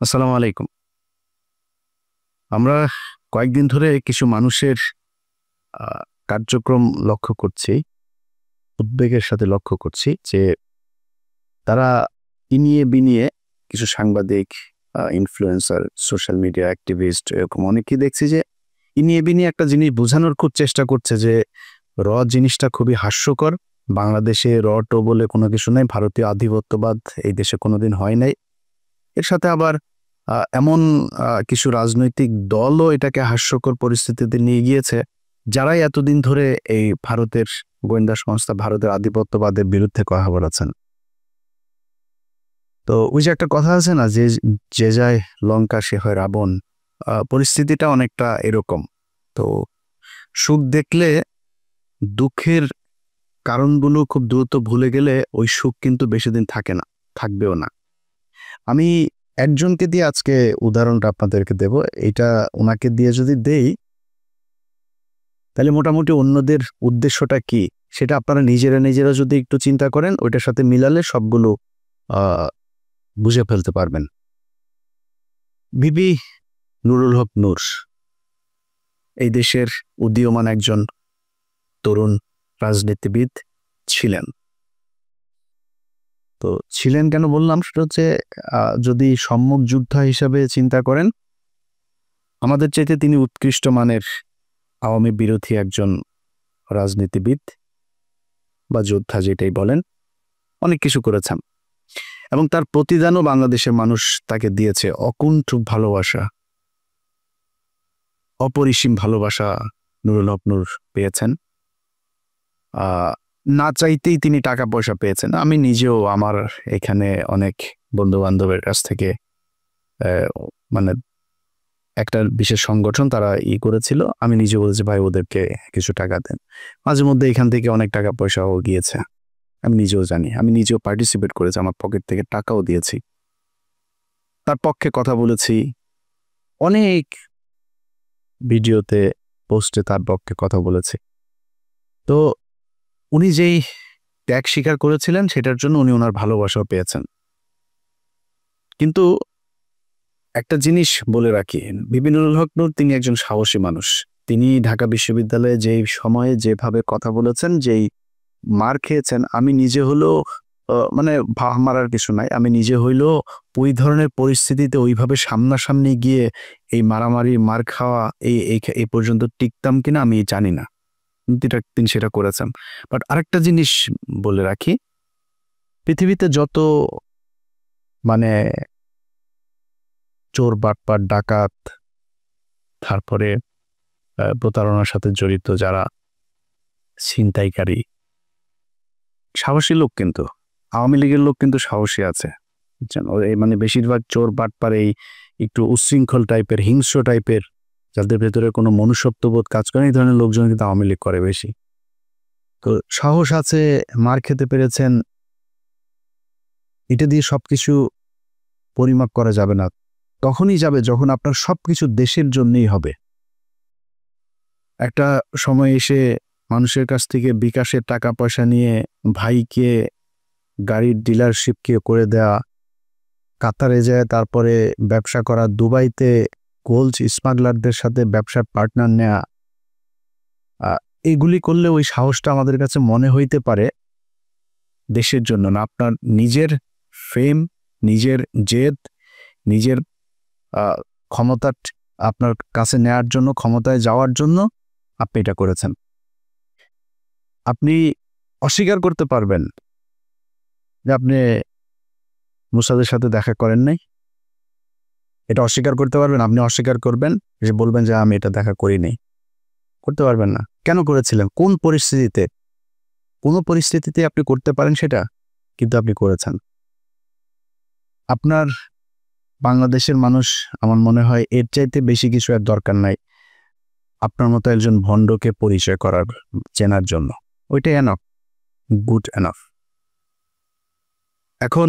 আসসালামু আলাইকুম। আমরা কয়েকদিন ধরে কিছু মানুষের আ কার্যক্রম লক্ষ্য করছি, উদ্বেগের সাথে লক্ষ্য করছি যে তারা ইনিয়ে বিনিয়ে কিছু সাংবাদিক, ইনফ্লুয়েন্সার, সোশ্যাল মিডিয়া অ্যাক্টিভিস্ট এরকম অনেকেই দেখছি যে ইনিয়ে বিনিয়ে একটা জিনিস বোঝানোর খুব চেষ্টা করছে যে জিনিসটা খুবই হাস্যকর। বাংলাদেশে টো বলে কোনো কিছু নাই। ভারতীয় আধিপত্যবাদ এই দেশে কোনোদিন হয় নাই। এর সাথে আবার এমন কিছু রাজনৈতিক দলও এটাকে হাস্যকর পরিস্থিতিতে নিয়ে গিয়েছে, যারাই এতদিন ধরে এই ভারতের গোয়েন্দা সংস্থা, ভারতের আধিপত্যবাদের বিরুদ্ধে কথা বলেছেন। তো ওই যে একটা কথা আছে না যে, যে যায় লঙ্কা সে হয় রাবণ। পরিস্থিতিটা অনেকটা এরকম। তো সুখ দেখলে দুঃখের কারণগুলো খুব দ্রুত ভুলে গেলে ওই সুখ কিন্তু বেশিদিন থাকে না, থাকবেও না। আমি একজনকে দিয়ে আজকে উদাহরণটা আপনাদেরকে দেব। এইটা উনাকে দিয়ে যদি দেই, তাহলে মোটামুটি অন্যদের উদ্দেশ্যটা কি সেটা আপনারা নিজেরা যদি একটু চিন্তা করেন, ওইটার সাথে মিলালে সবগুলো বুঝে ফেলতে পারবেন। বিবি নুরুল হক নূর এই দেশের উদীয়মান একজন তরুণ রাজনীতিবিদ ছিলেন। তো ছিলেন কেন বললাম, সেটা হচ্ছে যদি সম্মুখ যোদ্ধা হিসাবে চিন্তা করেন, আমাদের চাইতে তিনি উৎকৃষ্ট মানের আওয়ামী বিরোধী একজন রাজনীতিবিদ বা যোদ্ধা যেটাই বলেন, অনেক কিছু করেছেন এবং তার প্রতিদানও বাংলাদেশের মানুষ তাকে দিয়েছে। অকুণ্ঠ ভালোবাসা, অপরিসীম ভালোবাসা নুরুল হক নূর পেয়েছেন। না চাইতেই তিনি টাকা পয়সা পেয়েছেন। আমি নিজেও আমার এখানে অনেক বন্ধু বান্ধবের কাছ থেকে মানে একটা বিশেষ সংগঠন তারা করেছিল, আমি নিজে বলেছি ভাই ওদেরকে কিছু টাকা দেন। মাঝে মধ্যে এখান থেকে অনেক টাকা পয়সাও গিয়েছে, আমি নিজেও জানি। আমি নিজেও পার্টিসিপেট করেছি, আমার পকেট থেকে টাকাও দিয়েছি, তার পক্ষে কথা বলেছি, অনেক ভিডিওতে পোস্টে তার পক্ষে কথা বলেছি। তো উনি যেই ত্যাগ স্বীকার করেছিলেন সেটার জন্য উনি ওনার ভালোবাসাও পেয়েছেন। কিন্তু একটা জিনিস বলে রাখি, বিবি নুরুল হক নূর তিনি একজন সাহসী মানুষ। তিনি ঢাকা বিশ্ববিদ্যালয়ে যেই সময়ে যেভাবে কথা বলেছেন, যেই মার খেয়েছেন, আমি নিজে হলেও মানে ভাহ মারার কিছু নাই, আমি নিজে হইলেও ওই ধরনের পরিস্থিতিতে ওইভাবে সামনাসামনি গিয়ে এই মারামারি মার খাওয়া এই পর্যন্ত টিকতাম কিনা আমি জানি না, কিন্তু তিনি সেটা করেছেন। বাট আরেকটা জিনিস বলে রাখি, পৃথিবীতে যত মানে চোর বাটপার ডাকাত, তারপরে প্রতারণার সাথে জড়িত যারা ছিনতাইকারী, সাহসী লোক কিন্তু আওয়ামী লীগের লোক কিন্তু সাহসী আছে, বুঝছেন? মানে বেশিরভাগ চোর বাটপার এই একটু উচ্ছৃঙ্খল টাইপের, হিংস্র টাইপের, যাদের ভেতরে কোনো মনুষ্যত্ববোধ কাজ করে, এই ধরনের লোকজন কিন্তু আওয়ামী লীগ করে বেশি। তো সাহস আছে, মার খেতে পেরেছেন, এটা দিয়ে সবকিছু পরিমাপ করা যাবে না। তখনই যাবে যখন আপনার সবকিছু দেশের জন্যই হবে। একটা সময় এসে মানুষের কাছ থেকে বিকাশের টাকা পয়সা নিয়ে ভাইকে গাড়ির ডিলারশিপকে করে দেয়া, কাতারে যায় তারপরে ব্যবসা করা, দুবাইতে গোল্ড স্মাগলারদের সাথে ব্যবসার পার্টনার নেয়া, এগুলি করলে ওই সাহসটা আমাদের কাছে মনে হইতে পারে দেশের জন্য না, আপনার নিজের ফেম, নিজের জেদ, নিজের ক্ষমতা আপনার কাছে নেয়ার জন্য, ক্ষমতায় যাওয়ার জন্য আপনি এটা করেছেন। আপনি অস্বীকার করতে পারবেন যে আপনি মুসাদের সাথে দেখা করেন নাই, এটা অস্বীকার করতে পারবেন। আপনি অস্বীকার করবেন, যে বলবেন যে আমি এটা দেখা করিনি, করতে পারবেন না। কেন করেছিলেন, কোন পরিস্থিতিতে? কোনো পরিস্থিতিতে আপনি করতে পারেন সেটা, কিন্তু আপনি করেছেন। আপনার বাংলাদেশের মানুষ, আমার মনে হয় এর চাইতে বেশি কিছু আর দরকার নাই আপনার মতো একজন ভণ্ডকে পরিচয় করার, চেনার জন্য। ওইটাই এনাফ, গুড এনাফ। এখন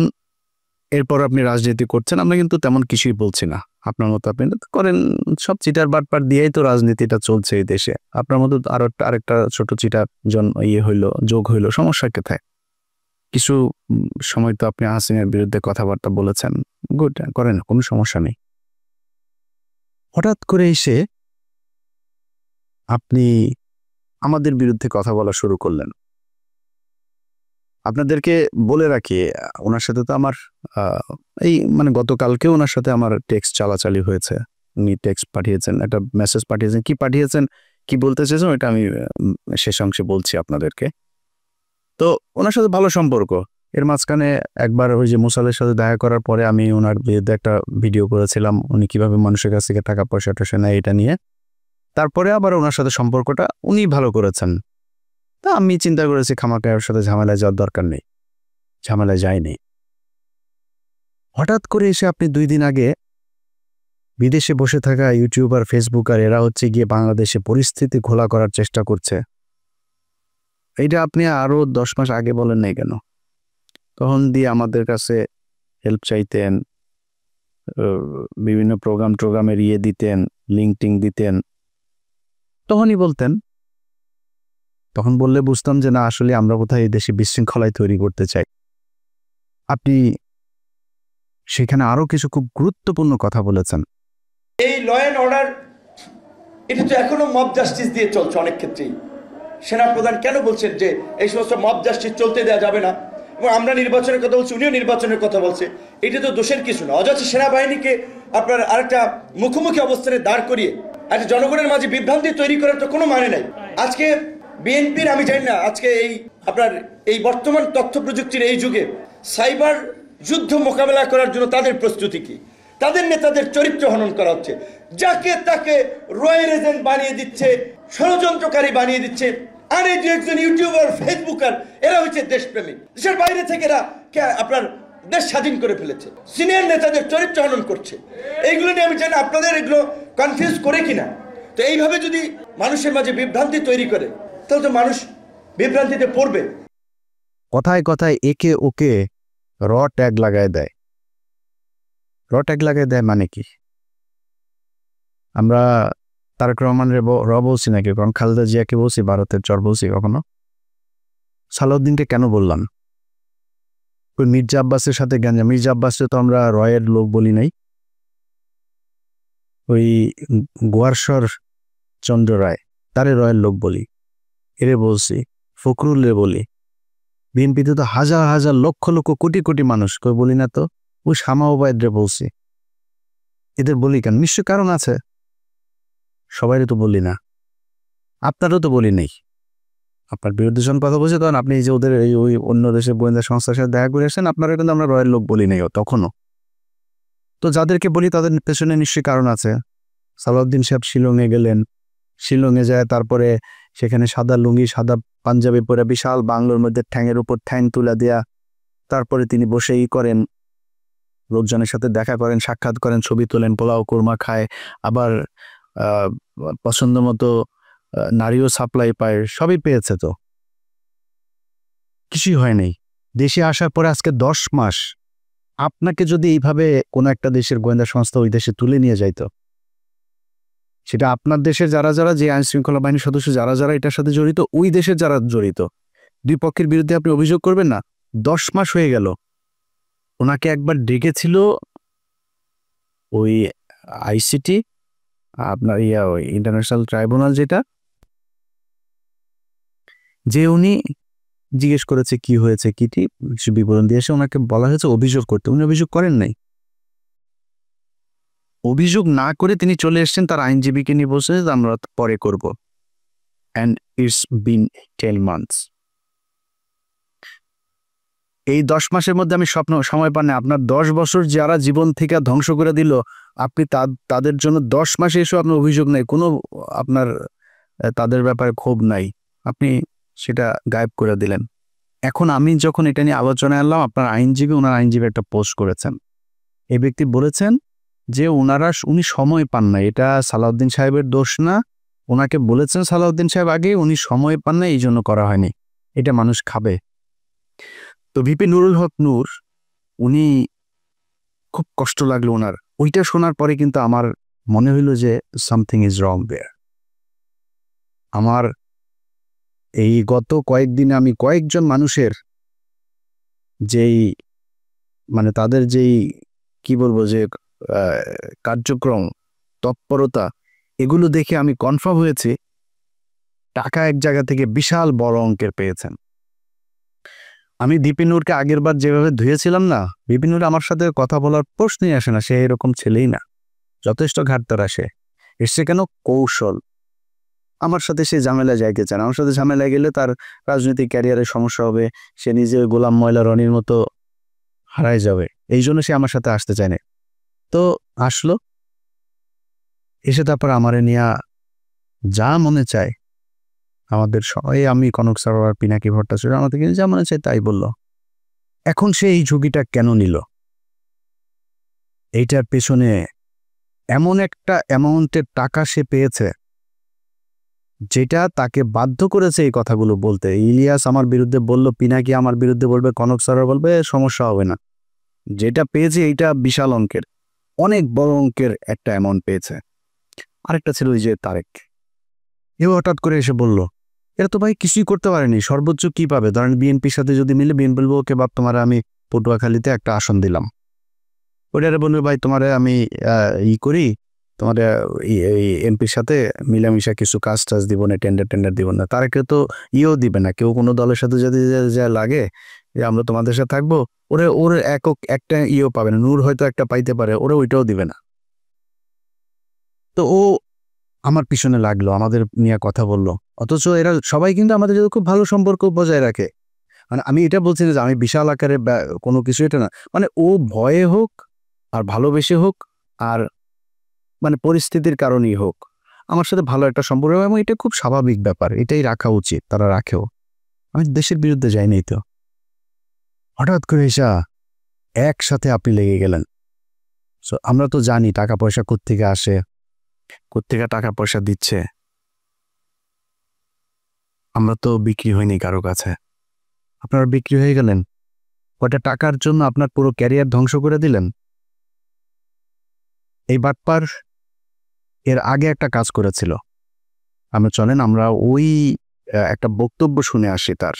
এরপর আপনি রাজনীতি করছেন, আমরা কিন্তু তেমন কিছুই বলছি না। আপনার মতো আপনি করেন, সব চিটার বাটপার দিয়েই তো রাজনীতিটা চলছে এই দেশে। আপনার মতো আরেকটা ছোট চিটার যোগ হইলো, সমস্যা কোথায়? কিছু সময় তো আপনি হাসিনার বিরুদ্ধে কথাবার্তা বলেছেন, গুড, করেন, কোনো সমস্যা নেই। হঠাৎ করে এসে আপনি আমাদের বিরুদ্ধে কথা বলা শুরু করলেন। আপনাদেরকে বলে রাখি, ওনার সাথে তো আমার এই মানে গতকালকেও ওনার সাথে আমার টেক্সট চালাচালি হয়েছে। উনি টেক্সট পাঠিয়েছেন, একটা মেসেজ পাঠিয়েছেন, কি পাঠিয়েছেন, কি বলতে চেয়েছেন ওইটা আমি শেষ অংশে বলছি আপনাদেরকে। তো ওনার সাথে ভালো সম্পর্ক। এর মাঝখানে একবার ওই যে মুসালের সাথে দেখা করার পরে আমি ওনার বিরুদ্ধে একটা ভিডিও করেছিলাম, উনি কিভাবে মানুষের কাছ থেকে টাকা পয়সা টয়সা নেয় এটা নিয়ে। তারপরে আবার ওনার সাথে সম্পর্কটা উনি ভালো করেছেন। তা আমি চিন্তা করেছি খামাখা ওর সাথে ঝামেলায় যাওয়ার দরকার নেই, ঝামেলায় যায়নি। হঠাৎ করে এসে আপনি 2 দিন আগে বিদেশে বসে থাকা ইউটিউবার, ফেসবুকার এরা হচ্ছে গিয়ে বাংলাদেশে পরিস্থিতি ঘোলা করার চেষ্টা করছে, এইটা আপনি আরো 10 মাস আগে বলেন নাই কেন? তখন দিয়ে আমাদের কাছে হেল্প চাইতেন, বিভিন্ন প্রোগ্রামের দিতেন, লিঙ্কটিং দিতেন, তখনই বলতেন। তখন বললে বুঝতাম যে না, আসলে আমরা কোথায় এই দেশে বিশৃঙ্খলায় তৈরি করতে চাই। আপনি সেখানে আরো কিছু খুব গুরুত্বপূর্ণ কথা বলেছেন। এই ল অ্যান্ড অর্ডার এটা তো এখনো মব জাস্টিস দিয়ে চলছে অনেক ক্ষেত্রেই। সেনাপ্রধান কেন বলছেন যে এই সমস্ত মব জাস্টিস চলতে দেওয়া যাবে না, এবং আমরা নির্বাচনের কথা বলছি, উনিও নির্বাচনের কথা বলছে, এটা তো দোষের কিছু না। অযথা সেনাবাহিনীকে আপনার আরেকটা মুখোমুখি অবস্থানে দাঁড় করিয়ে একটা জনগণের মাঝে বিভ্রান্তি তৈরি করার তো কোনো মানে নাই। আজকে বিএনপির, আমি জানি না আজকে এই আপনার এই বর্তমান তথ্য প্রযুক্তির এই যুগে সাইবার যুদ্ধ মোকাবেলা করার জন্য তাদের প্রস্তুতি কি? তাদের নেতাদের চরিত্র হনন করা হচ্ছে, যাকে তাকে রয়্যাল এজেন্ট বানিয়ে দিচ্ছে, ষড়যন্ত্রকারী বানিয়ে দিচ্ছে। আর এই যে একজন ইউটিউবার, ফেসবুকার, এরা হচ্ছে দেশপ্রেমিক, দেশের বাইরে থেকে এরা আপনার দেশ স্বাধীন করে ফেলেছে, সিনিয়র নেতাদের চরিত্র হনন করছে। এইগুলো নিয়ে আমি জানি আপনাদের এগুলো কনফিউজ করে কিনা। তো এইভাবে যদি মানুষের মাঝে বিভ্রান্তি তৈরি করে, তাহলে তো মানুষ বিভ্রান্তিতে পড়বে। কথায় কথায় একে ওকে র ট্যাগ লাগায় দেয়। র ট্যাগ লাগায় দেয় মানে কি? আমরা তারেক রহমানের র বলছি নাকি, কারণ খালেদা জিয়াকে বলছি, ভারতের চর বলছি কখনো? সালাউদ্দিনকে কেন বললাম? ওই মির্জা আব্বাসের সাথে গাঞ্জা, মির্জা আব্বাসকে তো আমরা রয়ের লোক বলি নাই। ওই গোয়ারশ্বর চন্দ্র রায়, তারে রয়ের লোক বলি, এরে বলছি, ফখরুলরে বলি। বিএনপিতে তো হাজার হাজার লক্ষ লক্ষ কোটি কোটি মানুষ, কই বলি না তো? ওই শামা ওবায়দরে বলছি। এদের বলি কেন? নিশ্চয় কারণ আছে। সবাইরে তো বলি না, আপনারও তো বলি নেই। আপনার বিরুদ্ধে যখন কথা বলছে তখন আপনি যে ওদের ওই অন্য দেশের গোয়েন্দা সংস্থার সাথে দেখা করে আসেন, আপনারা কিন্তু আমরা রয়ের লোক বলি নাই তখনও। তো যাদেরকে বলি তাদের পেছনে নিশ্চয়ই কারণ আছে। সালাউদ্দিন সাহেব শিলংয়ে গেলেন, শিলংয়ে যায় তারপরে সেখানে সাদা লুঙ্গি সাদা পাঞ্জাবি পরে বিশাল বাংলোর মধ্যে ঠ্যাংয়ের উপর ঠ্যাং তুলে দেয়া, তারপরে তিনি বসেই করেন, লোকজনের সাথে দেখা করেন, সাক্ষাৎ করেন, ছবি তোলেন, পোলাও কোরমা খায়, আবার পছন্দ মতো নারীও সাপ্লাই পায়, সবই পেয়েছে। তো কিছুই হয় নাই। দেশে আসার পরে আজকে 10 মাস আপনাকে যদি এইভাবে কোনো একটা দেশের গোয়েন্দা সংস্থা ওই দেশে তুলে নিয়ে যাইতো, সেটা আপনার দেশের যারা যারা, যে আইন শৃঙ্খলা বাহিনীর সদস্য যারা যারা এটার সাথে জড়িত, ওই দেশের যারা জড়িত, দুই পক্ষের বিরুদ্ধে আপনি অভিযোগ করবেন না? 10 মাস হয়ে গেল। ওনাকে একবার ডেকেছিল ওই আইসিটি, আপনার ওই ইন্টারন্যাশনাল ট্রাইব্যুনাল, যেটা, যে উনি জিজ্ঞেস করেছে কি হয়েছে, কিছু বিবরণ দিয়ে এসে ওনাকে বলা হয়েছে অভিযোগ করতে। উনি অভিযোগ করেন নাই। অভিযোগ না করে তিনি চলে এসেছেন, তার আইনজীবীকে নিয়ে বসে আমরা পরে করব। And it's been 10 months. এই 10 মাসের মধ্যে আমি সময় পান না। আপনার 10 বছর যারা জীবন থেকে ধ্বংস করে দিল, আপনি তাদের জন্য 10 মাসে এসে আপনার অভিযোগ নাই, কোনো আপনার তাদের ব্যাপারে ক্ষোভ নাই, আপনি সেটা গায়েব করে দিলেন। এখন আমি যখন এটা নিয়ে আলোচনায় আনলাম, আপনার ওনার আইনজীবী একটা পোস্ট করেছেন। এই ব্যক্তি বলেছেন যে উনি সময় পান না, এটা সালাউদ্দিন সাহেবের দোষ না। ওনাকে বলেছেন সালাউদ্দিন সাহেব আগে, উনি সময় পান না, এই জন্য করা হয়নি। এটা মানুষ খাবে। তো ভিপি নুরুল হক নূর, উনি খুব কষ্ট লাগলো ওনার। ওইটা শোনার পরে কিন্তু আমার মনে হইল যে সামথিং ইজ রং দেয়ার। আমার এই গত কয়েকদিনে আমি কয়েকজন মানুষের যেই মানে তাদের যেই কি বলবো যে কার্যক্রম, তৎপরতা, এগুলো দেখে আমি কনফার্ম হয়েছি টাকা এক জায়গা থেকে বিশাল বড় অঙ্কের পেয়েছেন। আমি দীপিনুরকে আগের বার যেভাবে ধুয়েছিলাম না, দীপিনুর আমার সাথে কথা বলার প্রশ্নই আসে না, সে এরকম ছেলেই না, যথেষ্ট ঘাটতার আসে। এসছে কেন? কৌশল। আমার সাথে সে ঝামেলায় যাইতে চায় না, আমার সাথে ঝামেলায় গেলে তার রাজনৈতিক ক্যারিয়ারের সমস্যা হবে, সে নিজে গোলাম ময়লা রনির মতো হারাই যাবে, এই জন্য সে আমার সাথে আসতে চায় না। তো আসলো, এসে তারপর আমারে নিয়া যা মনে চায়, আমাদের সবাই, আমি, কনক সরোয়ার, পিনাকি ভট্টাচার্য, আমাদেরকে যা মনে চায় তাই বলল। এখন সে এই ঝুঁকিটা কেন নিল? এইটার পেছনে এমন একটা অ্যামাউন্টের টাকা সে পেয়েছে যেটা তাকে বাধ্য করেছে এই কথাগুলো বলতে। ইলিয়াস আমার বিরুদ্ধে বলল, পিনাকি আমার বিরুদ্ধে বলবে, কনক সরোয়ার বলবে, সমস্যা হবে না। যেটা পেয়েছে এইটা বিশাল অঙ্কের, অনেক বড় অঙ্কের একটা অ্যামাউন্ট পেয়েছে। আরেকটা ছিল ওই যে তারেক, এও হঠাৎ করে এসে বলল, এরা তো ভাই কিছুই করতে পারেনি, সর্বোচ্চ কি পাবে? ধরেন বিএনপির সাথে যদি মিলে, বিএনপি বলবো ওকে বাপ তোমার আমি পটুয়াখালীতে একটা আসন দিলাম, ওইটারে বলবে ভাই তোমারে আমি করি, তোমার এমপির সাথে মিলামিশা কিছু কাজ টাজ দিব না, টেন্ডার দিব না। তারেকে তো দিবে না, কেউ কোনো দলের সাথে যদি যা লাগে যে আমরা তোমাদের সাথে থাকবো, ওর একক একটা পাবে না। নূর হয়তো একটা পাইতে পারে, ওরা ওইটাও দিবে না। তো ও আমার পিছনে লাগলো, আমাদের নিয়ে কথা বললো, অথচ এরা সবাই কিন্তু আমাদের সাথে খুব ভালো সম্পর্ক বজায় রাখে। মানে আমি এটা বলছি না যে আমি বিশাল আকারে কোনো কিছু, এটা না, মানে ও ভয়ে হোক আর ভালোবেসে হোক আর মানে পরিস্থিতির কারণেই হোক, আমার সাথে ভালো একটা সম্পর্ক, এবং এটা খুব স্বাভাবিক ব্যাপার, এটাই রাখা উচিত, তারা রাখেও। আমি দেশের বিরুদ্ধে যাইনি। তো হঠাৎ করে এসা একসাথে আপনি লেগে গেলেন। সো আমরা তো জানি টাকা পয়সা কোত্থেকে আসে, কোত্থেকে টাকা পয়সা দিচ্ছে। আমরা তো বিক্রি হয়নি কারো কাছে, আপনারা বিক্রি হয়ে গেলেন। কয়টা টাকার জন্য আপনার পুরো ক্যারিয়ার ধ্বংস করে দিলেন। এই বাটপার এর আগে একটা কাজ করেছিল, আমরা চলেন আমরা ওই একটা বক্তব্য শুনে আসি তার।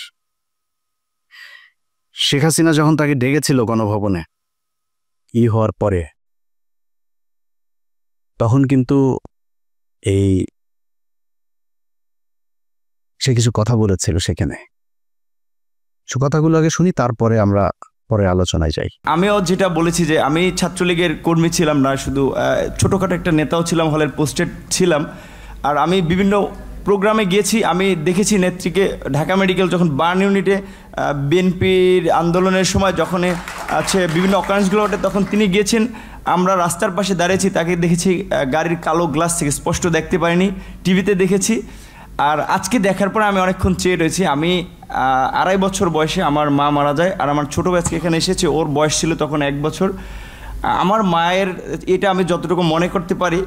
শেখ হাসিনা যখন তাকে ডেকেছিল গণভবনে হওয়ার পরে, তখন কিন্তু সে কিছু কথা বলেছিল সেখানে। সে কথাগুলো আগে শুনি, তারপরে আমরা পরে আলোচনায় যাই। আমিও যেটা বলেছি যে আমি ছাত্রলীগের কর্মী ছিলাম না, শুধু ছোটোখাটো একটা নেতাও ছিলাম, হলের পোস্টেড ছিলাম। আর আমি বিভিন্ন প্রোগ্রামে গিয়েছি, আমি দেখেছি নেত্রীকে ঢাকা মেডিকেল যখন বার্ন ইউনিটে বিএনপির আন্দোলনের সময় যখন বিভিন্ন অকারেন্সগুলো ওঠে, তখন তিনি গিয়েছেন, আমরা রাস্তার পাশে দাঁড়িয়েছি, তাকে দেখেছি গাড়ির কালো গ্লাস থেকে, স্পষ্ট দেখতে পারিনি, টিভিতে দেখেছি। আর আজকে দেখার পরে আমি অনেকক্ষণ চেয়ে রয়েছি। আমি 2.5 বছর বয়সে আমার মা মারা যায়, আর আমার ছোটো আজকে এখানে এসেছে, ওর বয়স ছিল তখন 1 বছর। আমার মায়ের এটা আমি যতটুকু মনে করতে পারি,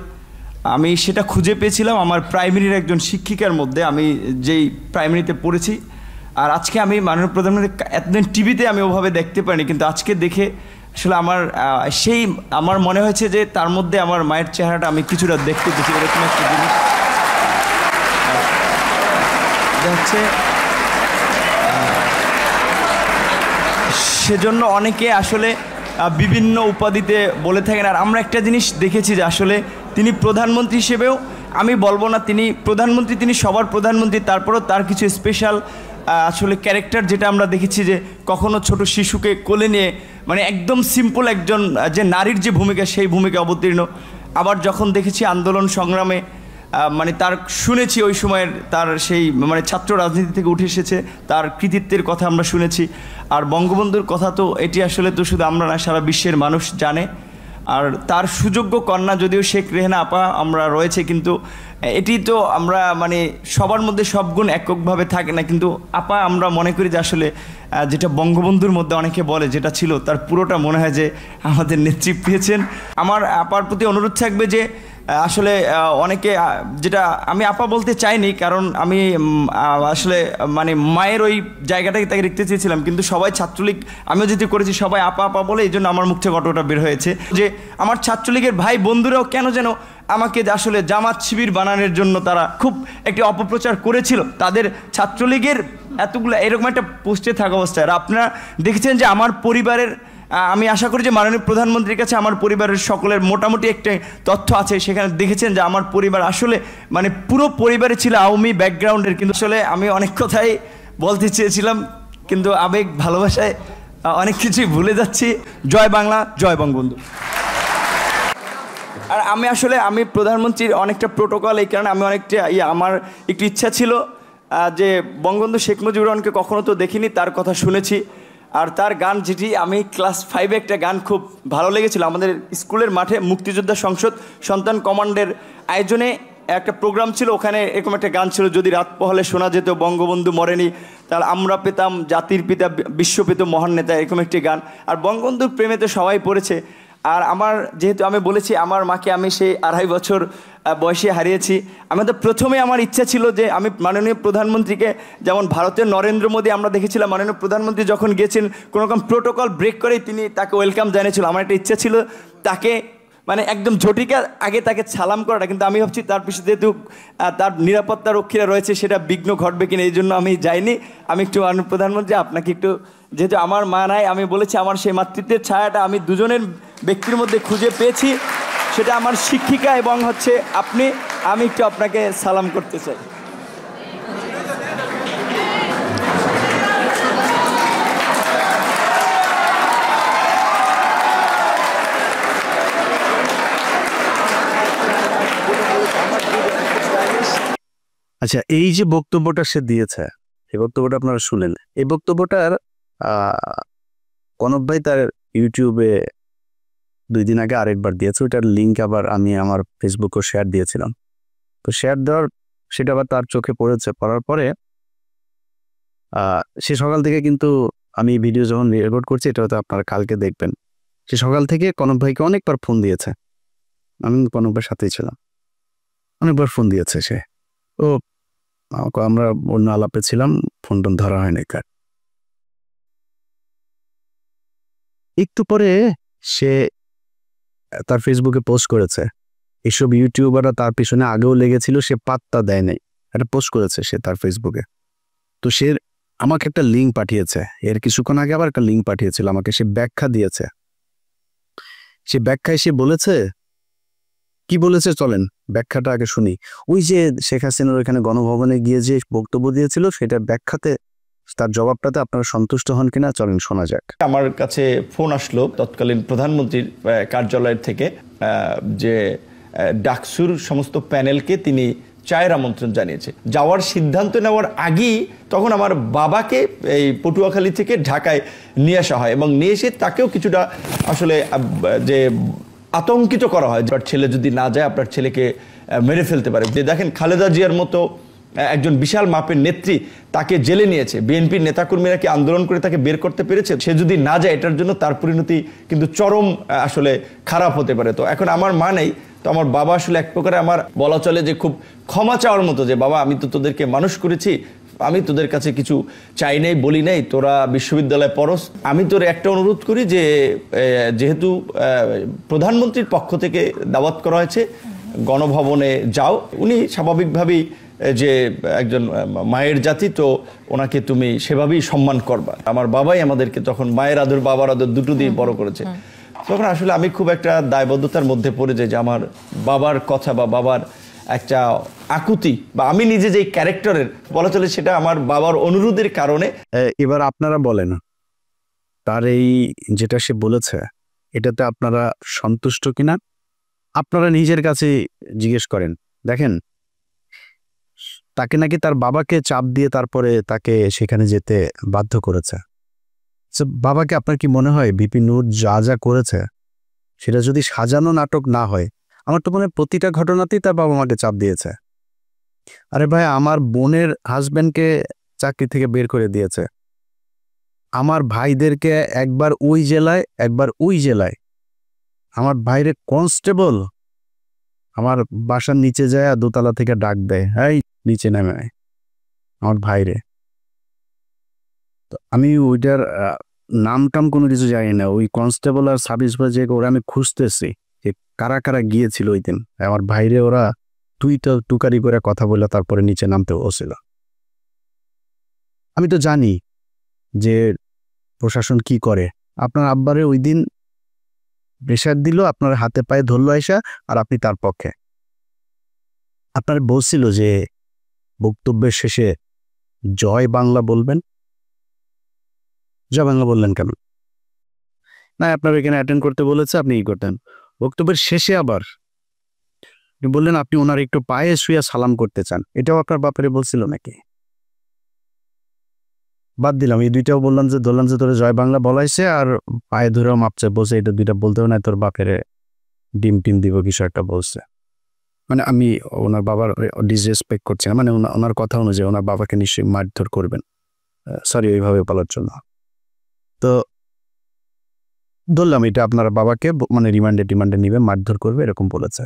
আমি সেটা খুঁজে পেয়েছিলাম আমার প্রাইমারির একজন শিক্ষিকার মধ্যে, আমি যেই প্রাইমারিতে পড়েছি। আর আজকে আমি মাননীয় প্রধানমন্ত্রী এতদিন টিভিতে আমি ওভাবে দেখতে পারিনি, কিন্তু আজকে দেখে আসলে আমার মনে হয়েছে যে তার মধ্যে আমার মায়ের চেহারাটা আমি কিছুটা দেখতে পেয়েছি, এরকম একটা জিনিস হচ্ছে। সেজন্য অনেকে আসলে বিভিন্ন উপাধিতে বলে থাকেন। আর আমরা একটা জিনিস দেখেছি যে আসলে তিনি প্রধানমন্ত্রী হিসেবেও, আমি বলবো না তিনি প্রধানমন্ত্রী, তিনি সবার প্রধানমন্ত্রী, তারপরেও তার কিছু স্পেশাল আসলে ক্যারেক্টার যেটা আমরা দেখেছি, যে কখনো ছোট শিশুকে কোলে নিয়ে, মানে একদম সিম্পল একজন যে নারীর যে ভূমিকা, সেই ভূমিকা অবতীর্ণ। আবার যখন দেখেছি আন্দোলন সংগ্রামে, মানে তার শুনেছি ওই সময়ের তার সেই মানে ছাত্র রাজনীতি থেকে উঠে এসেছে, তার কৃতিত্বের কথা আমরা শুনেছি। আর বঙ্গবন্ধুর কথা তো এটি আসলে তো শুধু আমরা না, সারা বিশ্বের মানুষ জানে। আর তার সুযোগ্য কন্যা যদিও শেখ রেহানা আপা আমরা রয়েছে, কিন্তু এটি তো আমরা মানে সবার মধ্যে সব গুণ এককভাবে থাকে না, কিন্তু আপা আমরা মনে করি যে আসলে যেটা বঙ্গবন্ধুর মধ্যে অনেকে বলে যেটা ছিল, তার পুরোটা মনে হয় যে আমাদের নেত্রী পেয়েছেন। আমার আপার প্রতি অনুরোধ থাকবে যে আসলে অনেকে, যেটা আমি আপা বলতে চাইনি, কারণ আমি আসলে মানে মায়ের ওই জায়গাটাকে তাকে দেখতে চেয়েছিলাম, কিন্তু সবাই ছাত্রলীগ, আমিও যেটি করেছি সবাই আপা আপা বলে, এই জন্য আমার মুখ থেকে ঘটনাটা বের হয়েছে যে আমার ছাত্রলীগের ভাই বন্ধুরাও কেন যেন আমাকে আসলে জামাত শিবির বানানোর জন্য তারা খুব একটি অপপ্রচার করেছিল তাদের ছাত্রলীগের এতগুলো এরকম একটা পোস্টে থাকা অবস্থায়। আর আপনারা দেখেছেন যে আমার পরিবারের আমি আশা করি যে মাননীয় প্রধানমন্ত্রীর কাছে আমার পরিবারের সকলের মোটামুটি একটা তথ্য আছে, সেখানে দেখেছেন যে আমার পরিবার আসলে মানে পুরো পরিবারে ছিল আওয়ামী ব্যাকগ্রাউন্ডের, কিন্তু আসলে আমি অনেক কথাই বলতে চেয়েছিলাম কিন্তু আবেগ ভালোবাসায় অনেক কিছুই ভুলে যাচ্ছি। জয় বাংলা, জয় বঙ্গবন্ধু। আর আমি প্রধানমন্ত্রীর অনেকটা প্রোটোকল, এই কারণে আমি অনেকটা আমার একটু ইচ্ছা ছিল যে বঙ্গবন্ধু শেখ মুজিবুর রহমানকে কখনো তো দেখিনি, তার কথা শুনেছি। আর তার গান যেটি আমি ক্লাস 5-এ একটা গান খুব ভালো লেগেছিল, আমাদের স্কুলের মাঠে মুক্তিযোদ্ধা সংসদ সন্তান কমান্ডের আয়োজনে একটা প্রোগ্রাম ছিল, ওখানে এরকম একটা গান ছিল, যদি রাত পোহালে শোনা যেত বঙ্গবন্ধু মরেনি, তাহলে আমরা পেতাম জাতির পিতা বিশ্বপিত মহান নেতা, এরকম একটি গান। আর বঙ্গবন্ধুর প্রেমে তো সবাই পড়েছে। আর আমার যেহেতু আমি বলেছি আমার মাকে আমি সেই 2.5 বছর বয়সে হারিয়েছি, আমি তো প্রথমে আমার ইচ্ছা ছিল যে আমি মাননীয় প্রধানমন্ত্রীকে, যেমন ভারতের নরেন্দ্র মোদী আমরা দেখেছিলাম মাননীয় প্রধানমন্ত্রী যখন গিয়েছেন কোনো রকম প্রোটোকল ব্রেক করেই তিনি তাকে ওয়েলকাম জানিয়েছিল, আমার একটা ইচ্ছা ছিল তাকে মানে একদম ঝটিকা আগে তাকে সালাম করাটা, কিন্তু আমি ভাবছি তার পিছনে যেহেতু তার নিরাপত্তা রক্ষীরা রয়েছে সেটা বিঘ্ন ঘটবে কিনা, এই জন্য আমি যাইনি। আমি একটু মাননীয় প্রধানমন্ত্রী আপনাকে একটু, যেহেতু আমার মা নাই, আমি বলেছি আমার সেই মাতৃত্বের ছায়াটা আমি দুজনের ব্যক্তির মধ্যে খুঁজে পেয়েছি, সেটা আমার শিক্ষিকা এবং হচ্ছে আপনি, আমি একটু আপনাকে সালাম করতে চাই। আচ্ছা, এই যে বক্তব্যটা সে দিয়েছে, এই বক্তব্যটা আপনারা শুনেন। এই বক্তব্যটার কনক ভাই তার ইউটিউবে 2 দিন আগে আরেকবার দিয়েছে, ওইটার লিঙ্ক আবার আমি আমার ফেসবুকেও শেয়ার দিয়েছিলাম। তো শেয়ার দেওয়ার সেটা আবার তার চোখে পড়েছে, পড়ার পরে সে সকাল থেকে কিন্তু আমি ভিডিও যখন রেকর্ড করছি, এটা হয়তো আপনারা কালকে দেখবেন, সে সকাল থেকে কনক ভাইকে অনেকবার ফোন দিয়েছে। আমি কনক ভাইয়ের সাথেই ছিলাম, অনেকবার ফোন দিয়েছে সে। ও আমরা অন্য আলাপে ছিলাম, ফোন টোন ধরা হয়নি কার। একটু পরে সে তার ফেসবুকে পোস্ট করেছে, এসব ইউটিউবাররা তার পিছনে আগেও লেগেছিল, সে পাত্তা দেয় নাই, একটা পোস্ট করেছে সে তার ফেসবুকে। তো সে আমাকে একটা লিঙ্ক পাঠিয়েছে, এর কিছুক্ষণ আগে আবার একটা লিঙ্ক পাঠিয়েছিল আমাকে, সে ব্যাখ্যা দিয়েছে। সে ব্যাখ্যায় সে বলেছে, কি বলেছে চলেন ব্যাখ্যাটা আগে শুনি। ওই যে শেখ হাসিনার ওইখানে গণভবনে গিয়ে যে বক্তব্য দিয়েছিল, সেটা ব্যাখ্যাতে তার জবাবটাতে আপনারা সন্তুষ্ট হন কিনা চলেন শোনা যাক। আমার কাছে ফোন আসলো তৎকালীন প্রধানমন্ত্রীর কার্যালয়ের থেকে, যে ডাকসুর সমস্ত প্যানেলকে তিনি চায়ের আমন্ত্রণ জানিয়েছে। যাওয়ার সিদ্ধান্ত নেওয়ার আগেই তখন আমার বাবাকে এই পটুয়াখালী থেকে ঢাকায় নিয়ে আসা হয়, এবং নিয়ে এসে তাকেও কিছুটা আসলে যে আতঙ্কিত করা হয়, আপনার ছেলে যদি না যায় আপনার ছেলেকে মেরে ফেলতে পারে। যে দেখেন খালেদা জিয়ার মতো একজন বিশাল মাপের নেত্রী, তাকে জেলে নিয়েছে, বিএনপির নেতাকর্মীরা কি আন্দোলন করে তাকে বের করতে পেরেছে? সে যদি না যায় এটার জন্য তার পরিণতি কিন্তু চরম আসলে খারাপ হতে পারে। তো এখন আমার মা নেই, তো আমার বাবা আসলে এক প্রকারে আমার বলা চলে যে খুব ক্ষমা চাওয়ার মতো, যে বাবা আমি তো তোদেরকে মানুষ করেছি, আমি তোদের কাছে কিছু চাই নাই, বলি নাই, তোরা বিশ্ববিদ্যালয়ে পড়স, আমি তোর একটা অনুরোধ করি যে যেহেতু প্রধানমন্ত্রীর পক্ষ থেকে দাওয়াত করা হয়েছে, গণভবনে যাও। উনি স্বাভাবিকভাবেই যে একজন মায়ের জাতি, তো ওনাকে তুমি সেভাবেই সম্মান করবা। আমার বাবাই আমাদেরকে তখন মায়ের আদর বাবার আদর দুটো দিয়ে বড় করেছে। তখন আসলে আমি খুব একটা দায়বদ্ধতার মধ্যে পড়ে যাই যে আমার বাবার কথা বা বাবার একটা আকুতি, বা আমি নিজে যে ক্যারেক্টারের বলা চলে, সেটা আমার বাবার অনুরোধের কারণে। এবার আপনারা বলেন, তার এই যেটা সে বলেছে এটাতে আপনারা সন্তুষ্ট কিনা? আপনারা নিজের কাছে জিজ্ঞেস করেন। দেখেন, তাকে নাকি তার বাবাকে চাপ দিয়ে তারপরে তাকে সেখানে যেতে বাধ্য করেছে। বাবাকে আপনার কি মনে হয় ভিপি নূর যা যা করেছে সেটা যদি সাজানো নাটক না হয়, আমার তো মনে হয় প্রতিটা ঘটনাতেই তার বাবা মাকে চাপ দিয়েছে। আরে ভাই, আমার বোনের হাজব্যান্ডকে চাকরি থেকে বের করে দিয়েছে, আমার ভাইদেরকে একবার ওই জেলায় একবার ওই জেলায়, আমার ভাইরে কনস্টেবল আমার বাসার নিচে যায় দোতলা থেকে ডাক দেয়, এই নিচে নেমে আয় আমার ভাইরে। তো আমি ওইটার নাম টাম কোনো কিছু জানি না, ওই কনস্টেবল আর সাব ইন্সপেক্টর ওরা আমি খুঁজতেছি যে কারা কারা গিয়েছিল ওই দিন আমার ভাইরে, ওরা টুকারি করে কথা বলে তারপরে নিচে নামতে বসছিল। আমি তো জানি যে প্রশাসন কি করে, আপনার আব্বারে ওই দিন প্রেশার দিল, আপনার হাতে পায়ে ধরলো আইসা, আর আপনি তার পক্ষে। আপনার বলছিল যে বক্তব্যের শেষে জয় বাংলা বলবেন, জয় বাংলা বললেন কেন? না, আপনার এখানে অ্যাটেন্ড করতে বলেছে, আপনি ই করতেন। বক্তব্যের শেষে আবার আপনি বললেন আপনি ওনার একটু পায়ে শুয়ে সালাম করতে চান। এটাও আপনার বাপেরে বলছিল নাকি? বাদ দিলাম, এই দুইটাও বললাম যে ধরলাম যে তোর জয় বাংলা বলাইছে, আর পায়ে ধরেও মাপছে বলছে, এটা দুইটা বলতেও না, তোর বাপেরে ডিম টিম দিব কিছু একটা বলছে। মানে আমি ওনার বাবার ডিসরেসপেক্ট করছি না, মানে ওনার কথা অনুযায়ী ওনার বাবাকে নিশ্চয়ই মারধর করবেন, সরি ওইভাবে বলার জন্য। তো ধরলাম এটা আপনার বাবাকে মানে রিমান্ডে নিবে, মারধর করবে এরকম বলেছে।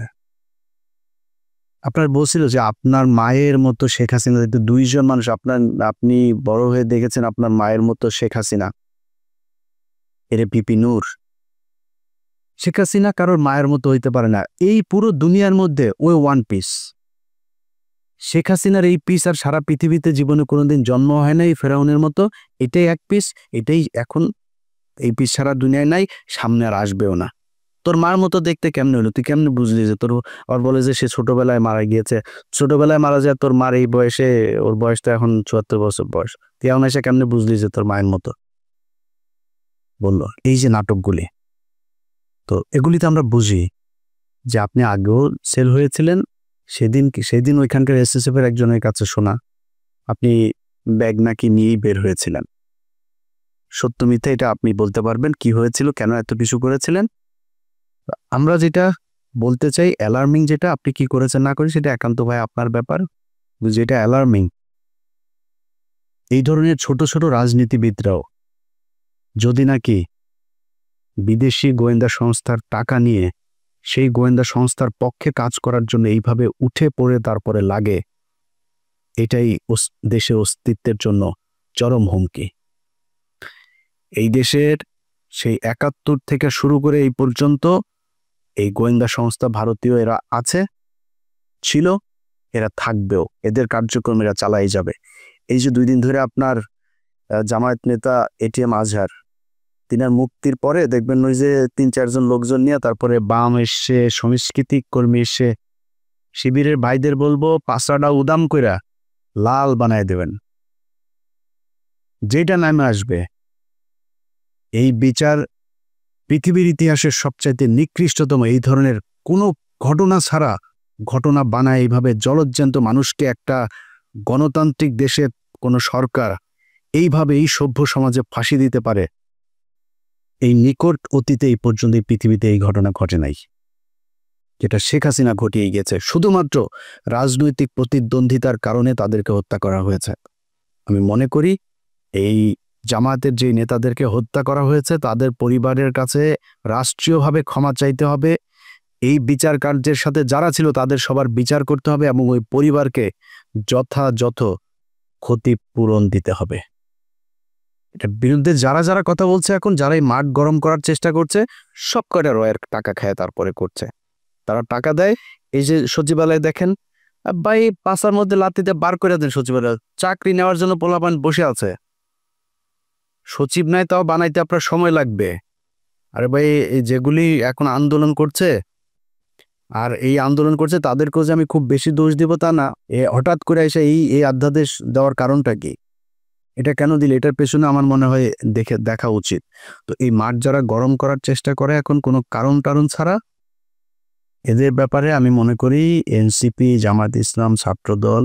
আপনার বলছিল যে আপনার মায়ের মতো শেখ হাসিনা, দুইজন মানুষ, আপনি বড় হয়ে দেখেছেন আপনার মায়ের মতো শেখ হাসিনা, এরে পিপি নূর। শেখ হাসিনা কারোর মায়ের মতো হইতে পারে না, এই পুরো দুনিয়ার মধ্যে ওই ওয়ান পিস। শেখ হাসিনার এই পিস আর সারা পৃথিবীতে জীবনে কোনোদিন জন্ম হয় নাই ফেরাউনের মতো, এটাই এক পিস, এটাই এখন এই পিস সারা দুনিয়ায় নাই, সামনে আর আসবেও না। তোর মার মতো দেখতে কেমনে হলো, তুই কেমনে বুঝলি যে তোর? আর বলে যে সে ছোটবেলায় মারা গিয়েছে, ছোটবেলায় মারা যায় তোর মার এই বয়সে, ওর বয়স তো এখন ৭৪ বছর বয়স, তুই এখন এসে কেমনে বুঝলি যে তোর মায়ের মতো? বললো এই যে নাটকগুলি, তো এগুলিতে আমরা বুঝি যে আপনি আগেও সেল হয়েছিলেন। সেদিন ওইখানকার এসএসএফ এর একজনের কাছে শোনা আপনি ব্যাগ নাকি নিয়েই বের হয়েছিলেন। সত্য মিথ্যা এটা আপনি বলতে পারবেন, কি হয়েছিল, কেন এত কিছু করেছিলেন। আমরা যেটা বলতে চাই, অ্যালার্মিং যেটা আপনি কি করেছেন না করেন সেটা একান্ত ভাই আপনার ব্যাপার। যেটা অ্যালার্মিং, এই ধরনের ছোট ছোট রাজনীতিবিদরাও যদি নাকি বিদেশি গোয়েন্দা সংস্থার টাকা নিয়ে সেই গোয়েন্দা সংস্থার পক্ষে কাজ করার জন্য এইভাবে উঠে পড়ে তারপরে লাগে, এটাই দেশের অস্তিত্বের জন্য চরম হুমকি। এই দেশের সেই ৭১ থেকে শুরু করে এই পর্যন্ত এই গোয়েন্দা সংস্থা ভারতীয় এরা আছে, ছিল, এরা থাকবেও, এদের কার্যক্রম এরা চালাই যাবে। এই যে ২ দিন ধরে আপনার জামায়াত নেতা এটিএম আজহার, তিনার মুক্তির পরে দেখবেন ওই যে ৩-৪ জন লোকজন নিয়ে তারপরে বাম এসে, সংস্কৃতি কর্মী এসে, শিবিরের ভাইদের বলবো পাছাটা উদাম কইরা লাল বানায় দেবেন। যেটা নামে আসবে এই বিচার পৃথিবীর ইতিহাসের সবচাইতে নিকৃষ্টতম, এই ধরনের কোনো ঘটনা ছাড়া ঘটনা বানায় এইভাবে জলজ্জান্ত মানুষকে একটা গণতান্ত্রিক দেশের কোনো সরকার এইভাবে এই সভ্য সমাজে ফাঁসি দিতে পারে, এই নিকট অতীতে এই পর্যন্ত এই পৃথিবীতে এই ঘটনা ঘটে নাই, যেটা শেখ হাসিনা ঘটিয়ে গেছে। শুধুমাত্র রাজনৈতিক প্রতিদ্বন্দ্বিতার কারণে তাদেরকে হত্যা করা হয়েছে। আমি মনে করি এই জামায়াতের যে নেতাদেরকে হত্যা করা হয়েছে তাদের পরিবারের কাছে রাষ্ট্রীয়ভাবে ক্ষমা চাইতে হবে, এই বিচার কার্যের সাথে যারা ছিল তাদের সবার বিচার করতে হবে এবং ওই পরিবারকে যথাযথ ক্ষতিপূরণ দিতে হবে। এটার বিরুদ্ধে যারা যারা কথা বলছে এখন, যারা এই মাঠ গরম করার চেষ্টা করছে, সব কটা রয়ের টাকা খায় তারপরে করছে। তারা টাকা দেয়, এই যে সচিবালয় দেখেন ভাই, পাশার মধ্যে লাতিতে বার করে দেন সচিবালয়, চাকরি নেওয়ার জন্য পোলাপান বসে আছে, সচিব নাই তাও বানাইতে আপনার সময় লাগবে। আরে ভাই এই যেগুলি এখন আন্দোলন করছে, আর এই আন্দোলন করছে তাদেরকেও যে আমি খুব বেশি দোষ দিব তা না, হঠাৎ করে এসে এই অধ্যাদেশ দেওয়ার কারণটা কি, এটা কেন দিলে, এটার পেছনে আমার মনে হয় দেখা উচিত। তো এই মাঠ যারা গরম করার চেষ্টা করে এখন কোনো কারণ ছাড়া, এদের ব্যাপারে আমি মনে করি এনসিপি, জামায়াত ইসলাম, ছাত্রদল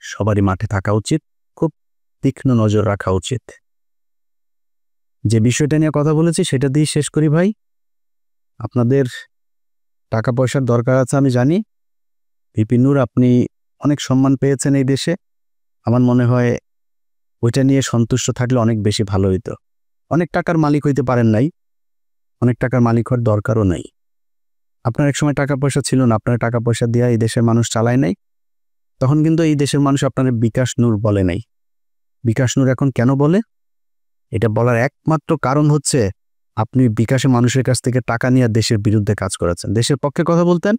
সবারই মাঠে থাকা উচিত, খুব তীক্ষ্ণ নজর রাখা উচিত। যে বিষয়টা নিয়ে কথা বলেছি সেটা দিয়ে শেষ করি ভাই। আপনাদের টাকা পয়সার দরকার আছে আমি জানি, ভিপি নূর আপনি অনেক সম্মান পেয়েছেন এই দেশে, আমার মনে হয় ওইটা নিয়ে সন্তুষ্ট থাকলে অনেক বেশি ভালো হইতো। অনেক টাকার মালিক হইতে পারেন নাই, অনেক টাকার মালিক হওয়ার দরকারও নাই। আপনার এক সময় টাকা পয়সা ছিল না, আপনার টাকা পয়সা দিয়ে এই দেশের মানুষ চালায় নাই, তখন কিন্তু এই দেশের মানুষ আপনার বিকাশ নূর বলে নাই। বিকাশ নূর এখন কেন বলে, এটা বলার একমাত্র কারণ হচ্ছে আপনি বিকাশে মানুষের কাছ থেকে টাকা নিয়ে দেশের বিরুদ্ধে কাজ করেছেন। দেশের পক্ষে কথা বলতেন,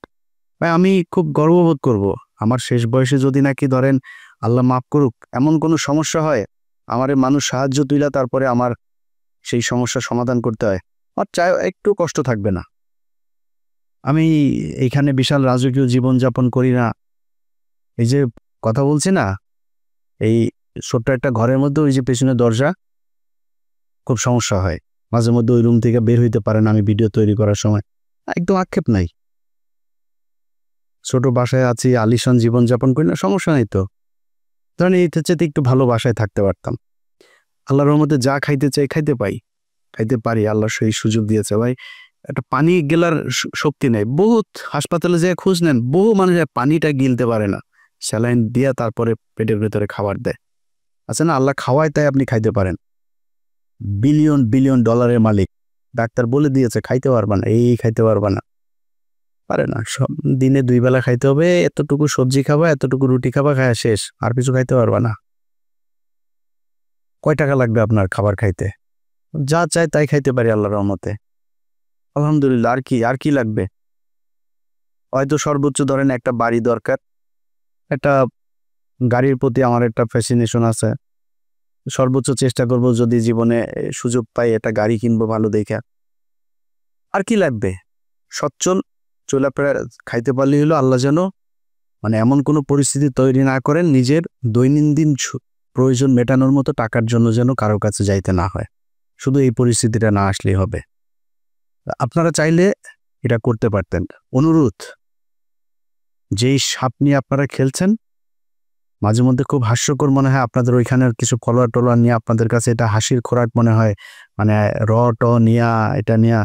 ভাই আমি খুব গর্ববোধ করব আমার শেষ বয়সে যদি নাকি ধরেন আল্লাহ মাফ করুক এমন কোনো সমস্যা হয়, আমারে মানুষ সাহায্য তুইলা তারপরে আমার সেই সমস্যার সমাধান করতে হয়, আর চাই একটু কষ্ট থাকবে না। আমি এইখানে বিশাল রাজকীয় জীবনযাপন করি না। এই যে কথা বলছি না, এই ছোট্ট একটা ঘরের মধ্যে ওই যে পেছনে দরজা, খুব সমস্যা হয় মাঝে মধ্যে, ওই রুম থেকে বের হইতে পারে না আমি ভিডিও তৈরি করার সময়। একদম আক্ষেপ নাই, ছোট বাসায় আছি, আলিশান জীবনযাপন করি না, সমস্যা নেই তো। ধরেন এই চেয়ে একটু ভালো বাসায় থাকতে পারতাম। আল্লাহর রহমতে যা খাইতে চাই খাইতে পারি, আল্লাহ সেই সুযোগ দিয়েছে। ভাই একটা পানি গেলার শক্তি নেই, বহুত হাসপাতালে যেয়ে খোঁজ নেন, বহু মানুষ পানিটা গিলতে পারে না, স্যালাইন দিয়া তারপরে পেটের ভেতরে খাবার দেয়। আচ্ছা না, আল্লাহ খাওয়ায় তাই আপনি খাইতে পারেন। বিলিয়ন বিলিয়ন ডলারের মালিক, ডাক্তার বলে দিয়েছে খাইতে পারবা না, এই খাইতে পারবা না, পারে না। সব দিনে 2 বেলা খাইতে হবে, এতটুকু সবজি খাবা, এতটুকু রুটি খাবা, খায়া শেষ, আর কিছু খাইতে পারবা না। কয় টাকা লাগবে আপনার খাবার খাইতে? যা চাই তাই খাইতে পারি আল্লাহর রহমতে, আলহামদুলিল্লাহ। আর কি লাগবে? হয়তো সর্বোচ্চ ধরেন একটা বাড়ি দরকার, একটা গাড়ির প্রতি আমার একটা ফ্যাসিনেশন আছে, সর্বোচ্চ চেষ্টা করব যদি জীবনে সুযোগ পাই একটা গাড়ি কিনবো ভালো দেখে। আর কি লাগবে? সচ্ছল চলাফেরা খাইতে পারলেই হলো। আল্লাহ যেন মানে এমন কোনো পরিস্থিতি তৈরি না করেন নিজের দৈনন্দিন প্রয়োজন মেটানোর মতো টাকার জন্য যেন কারো কাছে যাইতে না হয়। শুধু এই পরিস্থিতিটা না আসলেই হবে। আপনারা চাইলে এটা করতে পারতেন। অনুরোধ, যেই সাপ নিয়ে আপনারা খেলছেন, মাঝে মধ্যে খুব হাস্যকর মনে হয় আপনাদের ওইখানের কিছু ফলোয়ার টলোয়ার নিয়ে, আপনাদের কাছে এটা হাসির খোরাক মনে হয়, মানে নিয়া এটা নিয়া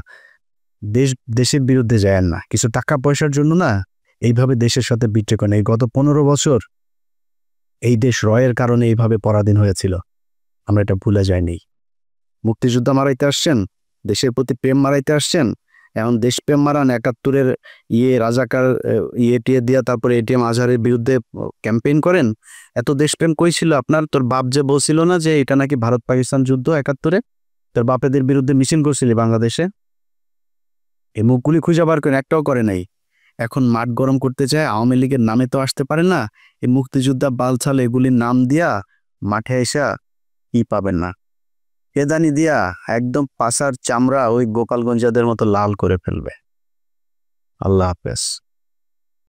দেশের বিরুদ্ধে যায় না, কিছু টাকা পয়সার জন্য না এইভাবে দেশের সাথে বিট্রে করেন। এই গত 15 বছর এই দেশ রয়ের কারণে এইভাবে পরাধীন হয়েছিল, আমরা এটা ভুলে যাইনি। মুক্তিযোদ্ধা মারাইতে আসছেন, দেশের প্রতি প্রেম মারাইতে আসছেন, এখন দেশপ্রেম মারান 71-এর রাজাকার টিয়ে দিয়া তারপরে এটিএম আজহারের বিরুদ্ধে ক্যাম্পেইন করেন। এত দেশপ্রেম কই ছিল আপনার? তোর বাপ যে বলছিল না যে এটা নাকি ভারত পাকিস্তান যুদ্ধ 71-এ, তোর বাপেদের বিরুদ্ধে মিছিল করছিলি বাংলাদেশে? এই মুখগুলি খুঁজে বার করেন, একটাও করে নাই। এখন মাঠ গরম করতে চায়, আওয়ামী লীগের নামে তো আসতে পারে না, এই মুক্তিযোদ্ধা বালছাল এগুলির নাম দিয়া মাঠে এসা কি পাবেন না, কেদানি দিয়া একদম পাছার চামড়া ওই গোপালগঞ্জাদের মতো লাল করে ফেলবে। আল্লাহ হাফেজ।